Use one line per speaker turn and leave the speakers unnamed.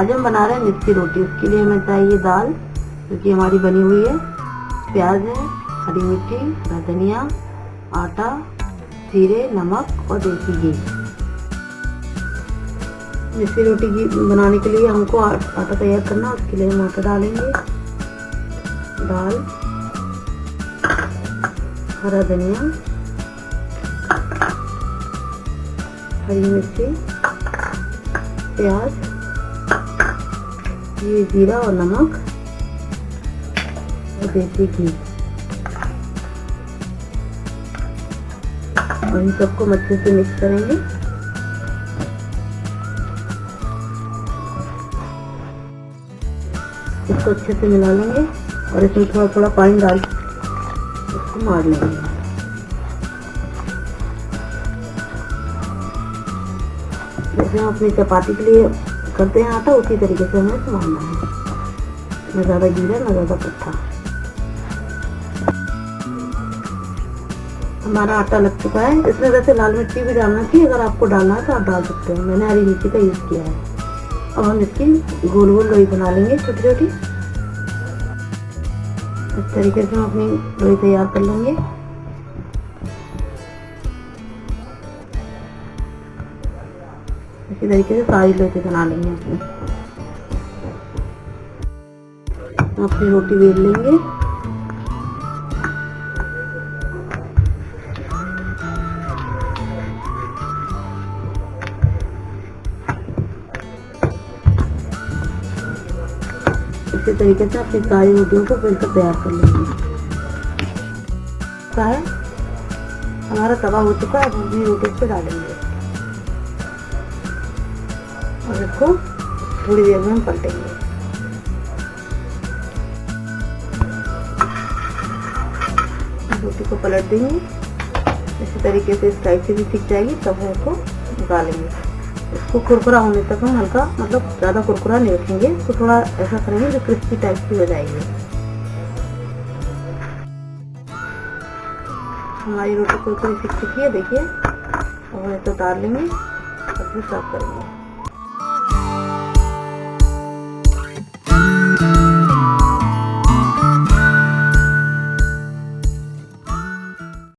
आज हम बना रहे हैं मिस्सी रोटी। उसके लिए हमें चाहिए दाल जो कि हमारी बनी हुई है, प्याज है, हरी मिर्ची, धनिया, आटा, जीरे, नमक और देसी घी। मिस्सी रोटी की बनाने के लिए हमको आटा तैयार करना। उसके लिए हम आटा डालेंगे, दाल, हरा धनिया, हरी मिर्ची, प्याज, ये जीरा और नमक और देसी घी, और इन सबको अच्छे से मिक्स करेंगे। इसको अच्छे से मिला लेंगे और इसमें थोड़ा थोड़ा पानी डाल इसको मार लेंगे। जैसे हम अपनी चपाती के लिए करते हैं आटा, उसी तरीके से हमें मारना है, न ज़्यादा गीला न ज़्यादा पत्थर। हमारा आटा लग चुका है। इसमें वैसे लाल मिर्ची भी डालना चाहिए, अगर आपको डालना है तो आप डाल सकते हैं। मैंने हरी मिर्ची का यूज़ किया है। अब हम इसकी गोल गोल लोई बना लेंगे, छोटी छोटी। इस तरीके से हम अपनी लोई तैयार कर लेंगे। इसी तरीके से सारी लोई बना लेंगे। अपनी रोटी बेल लेंगे। इसी तरीके से अपनी सारी रोटियों को बेलकर तैयार कर लेंगे। हमारा तवा हो चुका है। अब अपनी रोटी पे डालेंगे और इसको थोड़ी देर में हम पलटेंगे। रोटी को पलट देंगे। इसी तरीके से इस टाइप से भी सीख जाएगी, तब हम इसको निकालेंगे। इसको कुरकुरा होने तक हम हल्का, मतलब ज़्यादा कुरकुरा नहीं रखेंगे, इसको थोड़ा ऐसा करेंगे जो क्रिस्पी टाइप की हो जाएगी। हमारी रोटी कुरकुरी सीख चुकी है, देखिए। और ऐसे उतार लेंगे और फिर सर्व करेंगे।